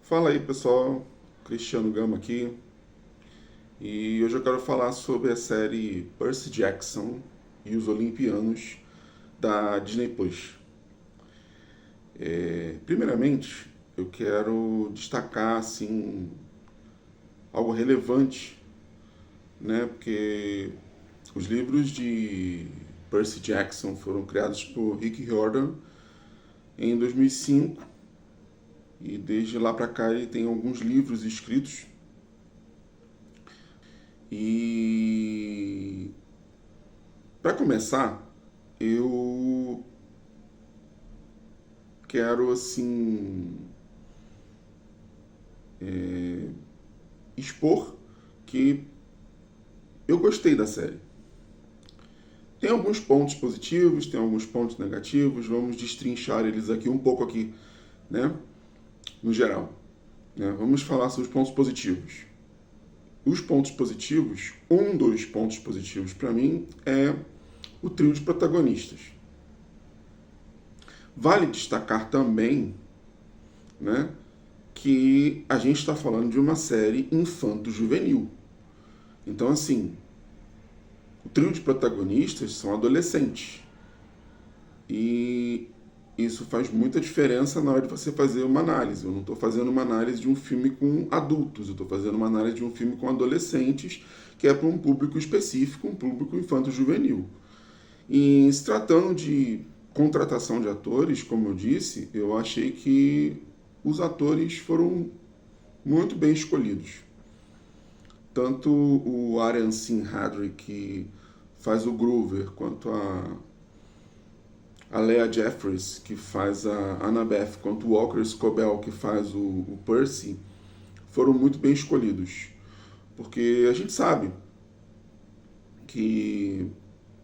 Fala aí pessoal, Cristiano Gama aqui e hoje eu quero falar sobre a série Percy Jackson e os Olimpianos da Disney Plus. Primeiramente, eu quero destacar assim algo relevante, né? Porque os livros de Percy Jackson foram criados por Rick Riordan em 2005 e desde lá para cá ele tem alguns livros escritos. E para começar, eu quero assim expor que eu gostei da série. Tem alguns pontos positivos, tem alguns pontos negativos, vamos destrinchar eles aqui um pouco aqui, né? No geral, né? Vamos falar sobre os pontos positivos. Os pontos positivos, um dos pontos positivos para mim é o trio de protagonistas. Vale destacar também, né, que a gente está falando de uma série infanto-juvenil. Então, assim, o trio de protagonistas são adolescentes. E isso faz muita diferença na hora de você fazer uma análise. Eu não estou fazendo uma análise de um filme com adultos, eu estou fazendo uma análise de um filme com adolescentes, que é para um público específico, um público infanto-juvenil. E se tratando de contratação de atores, como eu disse, eu achei que os atores foram muito bem escolhidos. Tanto o Arian Sinhadri, que faz o Groover, quanto a Lea Jeffries, que faz a Annabeth, quanto o Walker Scobell, que faz o Percy, foram muito bem escolhidos. Porque a gente sabe que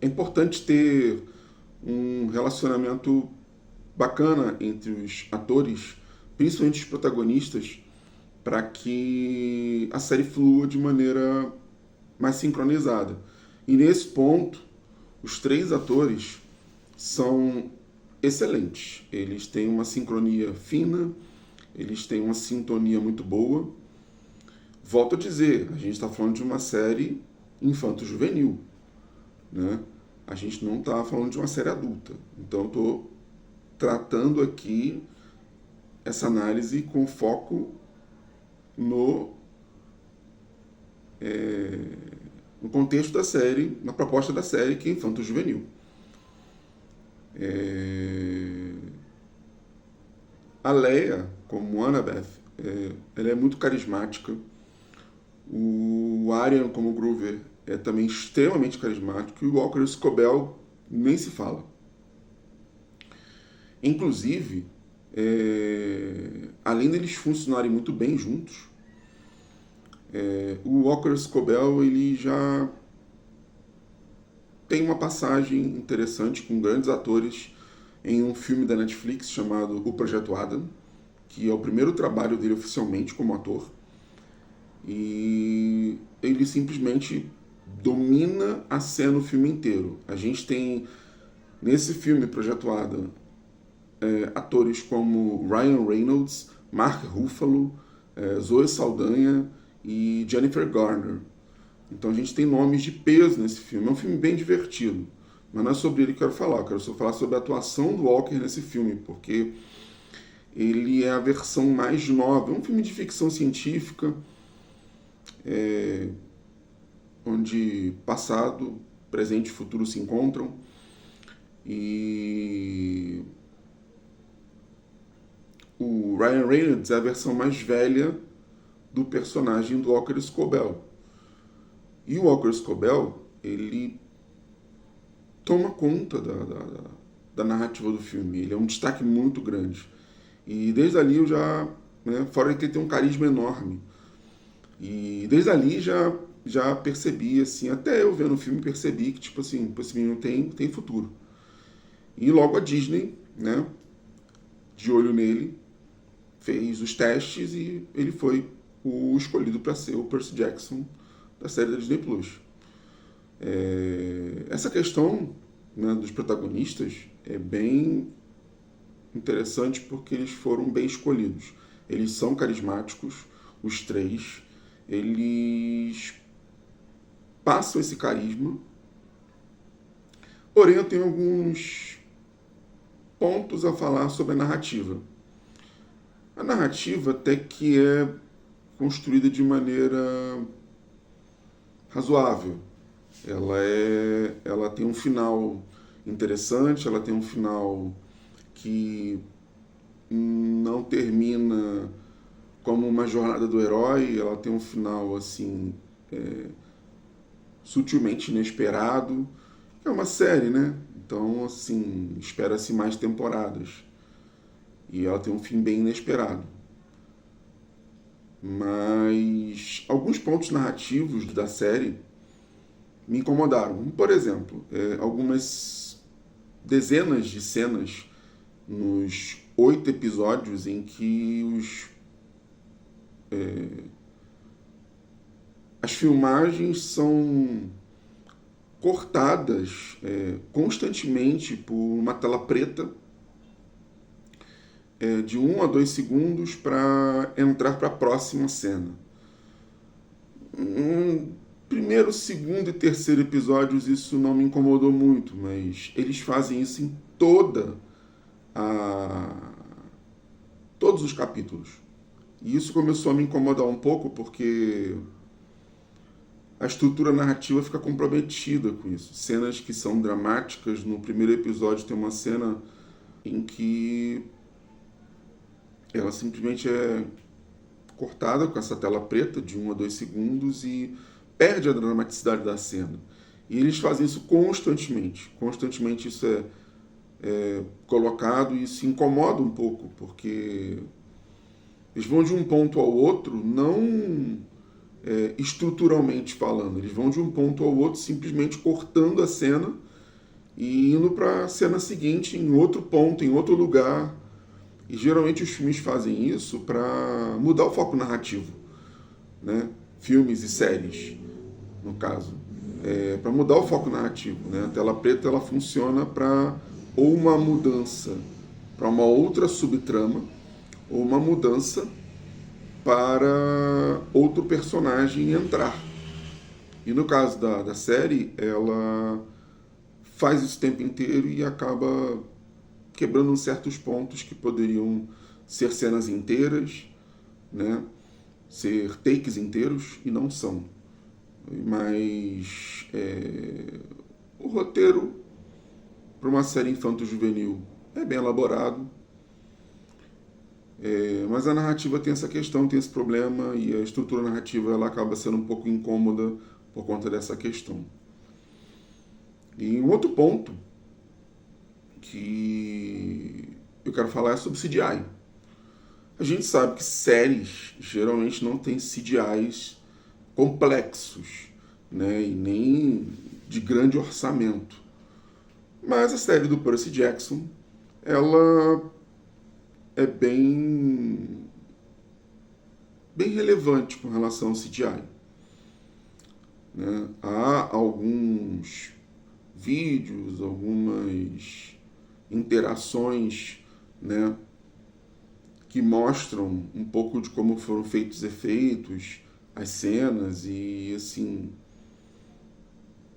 é importante ter um relacionamento bacana entre os atores, principalmente os protagonistas, para que a série flua de maneira mais sincronizada. E nesse ponto, os três atores são excelentes. Eles têm uma sincronia fina, eles têm uma sintonia muito boa. Volto a dizer, a gente está falando de uma série infanto-juvenil, né? A gente não está falando de uma série adulta. Então, estou tratando aqui essa análise com foco no, no contexto da série, na proposta da série, que é infanto-juvenil. A Leia, como Annabeth, ela é muito carismática. O Arian, como Groover, é também extremamente carismático. E o Walker Scobell nem se fala. Inclusive, além deles funcionarem muito bem juntos, o Walker Scobell ele já tem uma passagem interessante com grandes atores em um filme da Netflix chamado O Projeto Adam, que é o primeiro trabalho dele oficialmente como ator. E ele simplesmente domina a cena o filme inteiro. A gente tem nesse filme Projeto Adam atores como Ryan Reynolds, Mark Ruffalo, Zoe Saldanha e Jennifer Garner. Então a gente tem nomes de peso nesse filme. É um filme bem divertido, mas não é sobre ele que eu quero falar. Eu quero só falar sobre a atuação do Walker nesse filme, porque ele é a versão mais nova. É um filme de ficção científica, onde passado, presente e futuro se encontram. E o Ryan Reynolds é a versão mais velha do personagem do Walker Scobell. E o Walker Scobell, ele toma conta da narrativa do filme. Ele é um destaque muito grande. E desde ali eu já... Né, fora que ele tem um carisma enorme. E desde ali já percebi, assim, até eu vendo o filme percebi que, tipo assim, esse menino tem futuro. E logo a Disney, né, de olho nele, fez os testes e ele foi o escolhido para ser o Percy Jackson da série da Disney Plus. Essa questão, né, dos protagonistas é bem interessante porque eles foram bem escolhidos. eles são carismáticos, os três, eles passam esse carisma, porém eu tenho alguns pontos a falar sobre a narrativa. A narrativa até que é construída de maneira razoável. Ela tem um final interessante, ela tem um final que não termina como uma jornada do herói, ela tem um final assim sutilmente inesperado. É uma série, né? Então, assim, espera-se mais temporadas. E ela tem um fim bem inesperado. Mas alguns pontos narrativos da série me incomodaram. Por exemplo, algumas dezenas de cenas nos 8 episódios em que as filmagens são cortadas constantemente por uma tela preta de 1 a 2 segundos para entrar para a próxima cena. Primeiro, segundo e terceiro episódios isso não me incomodou muito, mas eles fazem isso em todos os capítulos. E isso começou a me incomodar um pouco porque a estrutura narrativa fica comprometida com isso. Cenas que são dramáticas. No primeiro episódio tem uma cena em que ela simplesmente é cortada com essa tela preta de 1 a 2 segundos e perde a dramaticidade da cena. E eles fazem isso constantemente. Constantemente isso é colocado e isso incomoda um pouco, porque eles vão de um ponto ao outro, não estruturalmente falando, eles vão de um ponto ao outro simplesmente cortando a cena e indo para a cena seguinte em outro ponto, em outro lugar. E geralmente os filmes fazem isso para mudar o foco narrativo, né? Filmes e séries, no caso, para mudar o foco narrativo, né? A tela preta ela funciona para ou uma mudança para uma outra subtrama ou uma mudança para outro personagem entrar. E no caso da série, ela faz isso o tempo inteiro e acaba quebrando certos pontos que poderiam ser cenas inteiras, né? Ser takes inteiros, e não são. Mas o roteiro para uma série infanto-juvenil é bem elaborado, mas a narrativa tem essa questão, tem esse problema, e a estrutura narrativa ela acaba sendo um pouco incômoda por conta dessa questão. E um outro ponto que eu quero falar é sobre CGI. A gente sabe que séries geralmente não têm CGIs complexos, né, e nem de grande orçamento. Mas a série do Percy Jackson, ela é bem relevante com relação ao CGI. Né? Há alguns vídeos, algumas interações, né, que mostram um pouco de como foram feitos os efeitos, as cenas, e assim,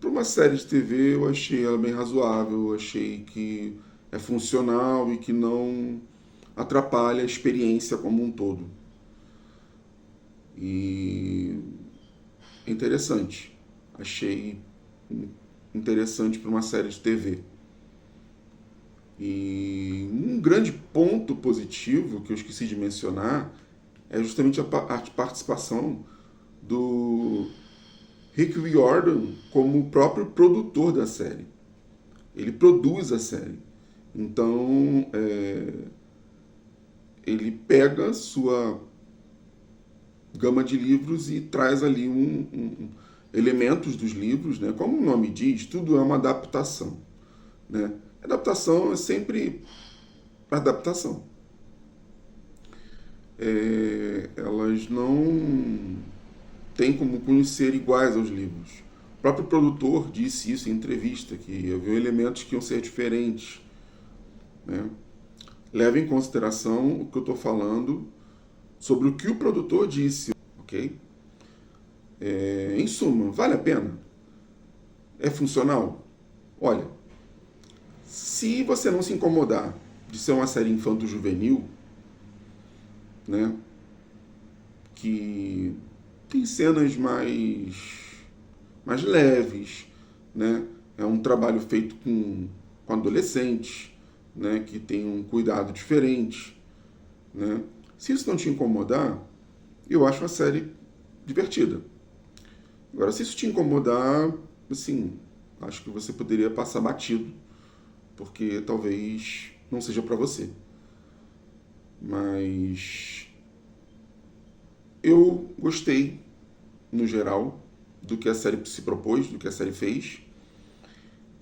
para uma série de TV eu achei ela bem razoável, eu achei que é funcional e que não atrapalha a experiência como um todo. E é interessante, achei interessante para uma série de TV. E um grande ponto positivo que eu esqueci de mencionar é justamente a participação do Rick Riordan como o próprio produtor da série. Ele produz a série. Então, ele pega sua gama de livros e traz ali elementos dos livros, né? Como o nome diz, tudo é uma adaptação, né? Adaptação é sempre adaptação. Elas não têm como conhecer iguais aos livros. O próprio produtor disse isso em entrevista, que havia elementos que iam ser diferentes, né? Leve em consideração o que eu estou falando sobre o que o produtor disse, ok? Em suma, vale a pena? É funcional? Olha, se você não se incomodar de ser uma série infanto-juvenil, né, que tem cenas mais leves, né, é um trabalho feito com adolescentes, né, que tem um cuidado diferente, né. Se isso não te incomodar, eu acho a série divertida. Agora, se isso te incomodar, assim, acho que você poderia passar batido, porque talvez não seja para você. Mas eu gostei, no geral, do que a série se propôs, do que a série fez.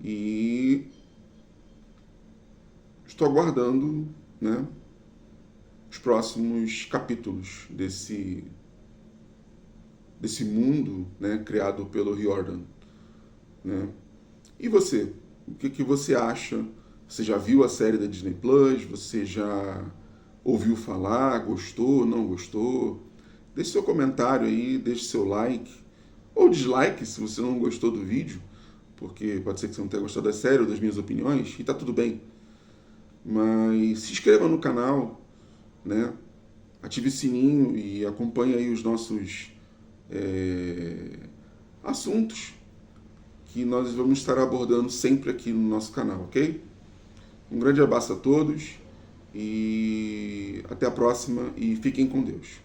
E estou aguardando, né, os próximos capítulos desse mundo, né, criado pelo Riordan, né? E você? O que você acha? Você já viu a série da Disney Plus? Você já ouviu falar? Gostou? Não gostou? Deixe seu comentário aí, deixe seu like ou dislike se você não gostou do vídeo, porque pode ser que você não tenha gostado da série ou das minhas opiniões, e tá tudo bem. Mas se inscreva no canal, né? Ative o sininho e acompanhe aí os nossos assuntos que nós vamos estar abordando sempre aqui no nosso canal, ok? Um grande abraço a todos e até a próxima e fiquem com Deus.